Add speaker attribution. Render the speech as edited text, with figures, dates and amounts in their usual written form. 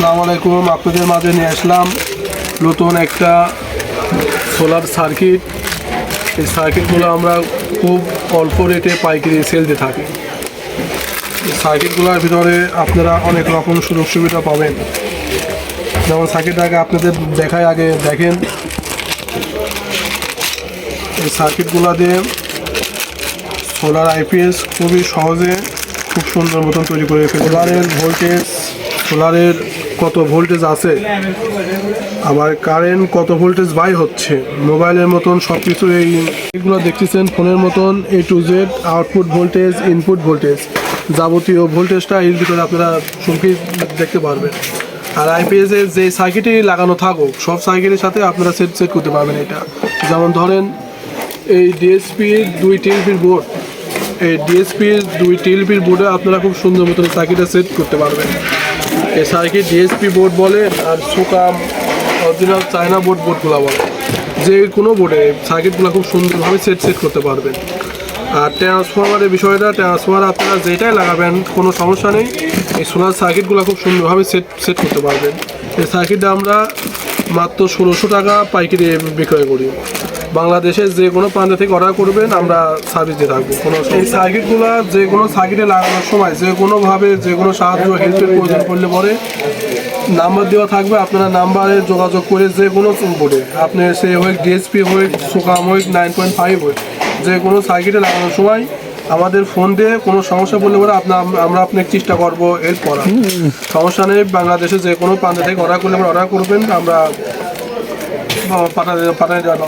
Speaker 1: আসসালামু আলাইকুম। আপনাদের মাঝে নিয়ে আসলাম নতুন একটা সোলার সার্কিট। এই সার্কিটগুলো আমরা খুব অল্প রেটে পাইকারি সেল দিয়ে থাকি। এই সার্কিটগুলোর ভিতরে আপনারা অনেক রকম সুযোগ সুবিধা পাবেন। যেমন সার্কিটটাকে আপনাদের দেখায়, আগে দেখেন। এই সার্কিটগুলো দিয়ে সোলার আইপিএস খুবই সহজে খুব সুন্দর মতন তৈরি করে ফেলে। সোলারের কত ভোল্টেজ আছে, আবার কারেন্ট কত ভোল্টেজ বাই হচ্ছে, মোবাইলের মতন সব কিছু এইগুলো দেখতেছেন ফোনের মতন A to Z output voltage, input voltage, যাবতীয় ভোল্টেজটা এর ভিতরে আপনারা সঙ্গে দেখতে পারবেন। আর আইপিএসের যে সার্কিটই লাগানো থাকুক সব সার্কিটের সাথে আপনারা সেট করতে পারবেন। এটা যেমন ধরেন এই ডিএসপির 2 টিএলপির বোর্ড, এই ডিএসপির 2 টিএলপির বোর্ডে আপনারা খুব সুন্দর মতন সার্কিটে সেট করতে পারবেন। এই সার্কিট ডিএসপি বোর্ড বলে, আর সোকাম অরিজিনাল চায়না বোর্ডগুলো বলে, যে কোনো বোর্ডে সার্কিটগুলো খুব সুন্দরভাবে সেট করতে পারবেন। আর ট্রান্সফরমারের বিষয়টা, ট্রান্সফরমার আপনারা যেটাই লাগাবেন কোনো সমস্যা নেই, এই সোলার সার্কিটগুলো খুব সুন্দরভাবে সেট করতে পারবেন। এই সার্কিটটা আমরা মাত্র 1600 টাকা পাইকারি বিক্রয় করি। বাংলাদেশের যে কোনো প্রান্ত থেকে অর্ডার করবেন, আমরা সার্ভিস দিয়ে থাকবো। এই সার্কিটগুলো যে কোনো সার্কিটে লাগানোর সময় যে কোনোভাবে যে কোনো সাহায্য হেল্পের প্রয়োজন পড়লে পরে নাম্বার দেওয়া থাকবে, আপনারা নাম্বারে যোগাযোগ করে যে কোনো বোর্ডে আপনি সে হোক ডিএসপি হোক, সোকাম হোক, 9.5 হোক, যে কোনো সার্কিটে লাগানোর সময় আমাদের ফোন দিয়ে কোনো সমস্যা বললে পরে আমরা আপনাকে চেষ্টা করবো হেল্প করার। সমস্যা নেই, বাংলাদেশে যে কোনো প্রান্ত থেকে অর্ডার করলে অর্ডার করবেন, আমরা পাঠাতে দেওয়া।